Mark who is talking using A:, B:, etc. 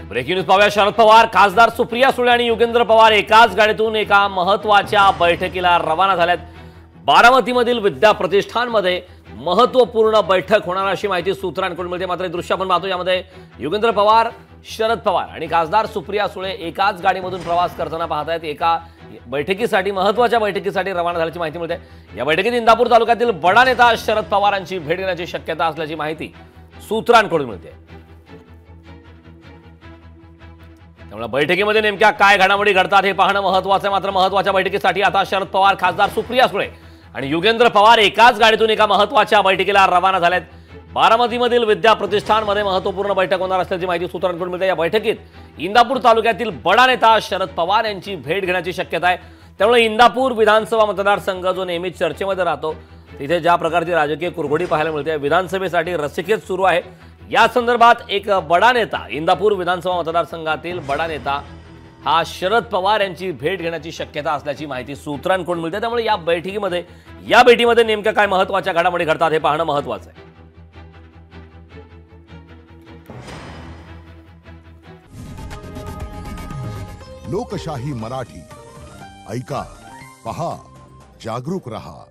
A: Breaking news पाहूया. शरद पवार, खासदार सुप्रिया सुळे आणि युगेंद्र पवार एकाच गाडीतून एका महत्त्वाच्या बैठकीला रवाना झाल्यात. बारामतीमधील विद्या प्रतिष्ठानमध्ये महत्त्वपूर्ण बैठक होणार अशी माहिती सूत्रांकडून मिळते. मात्र दृश्य आपण पाहतो, यामध्ये युगेंद्र पवार, शरद पवार आणि खासदार सुप्रिया सुळे एकाच गाडीमधून प्रवास करताना पाहतायत. एका बैठकीसाठी, महत्त्वाच्या बैठकीसाठी रवाना झाल्याची माहिती मिळते. या बैठकीत इंदापूर तालुक्यातील बडा नेता शरद पवारांची भेट घेण्याची शक्यता असल्याची माहिती सूत्रांकडून मिळते. त्यामुळे बैठकीमध्ये नेमक्या काय घडामोडी घडतात हे पाहणं महत्त्वाचं आहे. मात्र महत्त्वाच्या बैठकीसाठी आता शरद पवार, खासदार सुप्रिया सुळे आणि युगेंद्र पवार एकाच गाडीतून एका महत्त्वाच्या बैठकीला रवाना झालेत. बारामतीमधील विद्या प्रतिष्ठानमध्ये महत्त्वपूर्ण बैठक होणार असल्याची माहिती सूत्रांकडून मिळते. या बैठकीत इंदापूर तालुक्यातील बडा नेता शरद पवार यांची भेट घेण्याची शक्यता आहे. त्यामुळे इंदापूर विधानसभा मतदारसंघ जो नेहमीच चर्चेमध्ये राहतो, तिथे ज्या प्रकारची राजकीय कुरघोडी पाहायला मिळते, विधानसभेसाठी रस्सीखेच सुरू आहे. या संदर्भात एक बडा नेता, इंदापूर विधानसभा मतदारसंघातील बडा नेता हा शरद पवार यांची भेट घेण्याची शक्यता असल्याची माहिती सूत्रांकडून मिळते. त्यामुळे या भेटीमध्ये नेमक्या काय महत्त्वाच्या घडामोडी घडतात हे पाहणं महत्त्वाचं आहे.
B: लोकशाही मराठी ऐका, पहा, जागरूक रहा.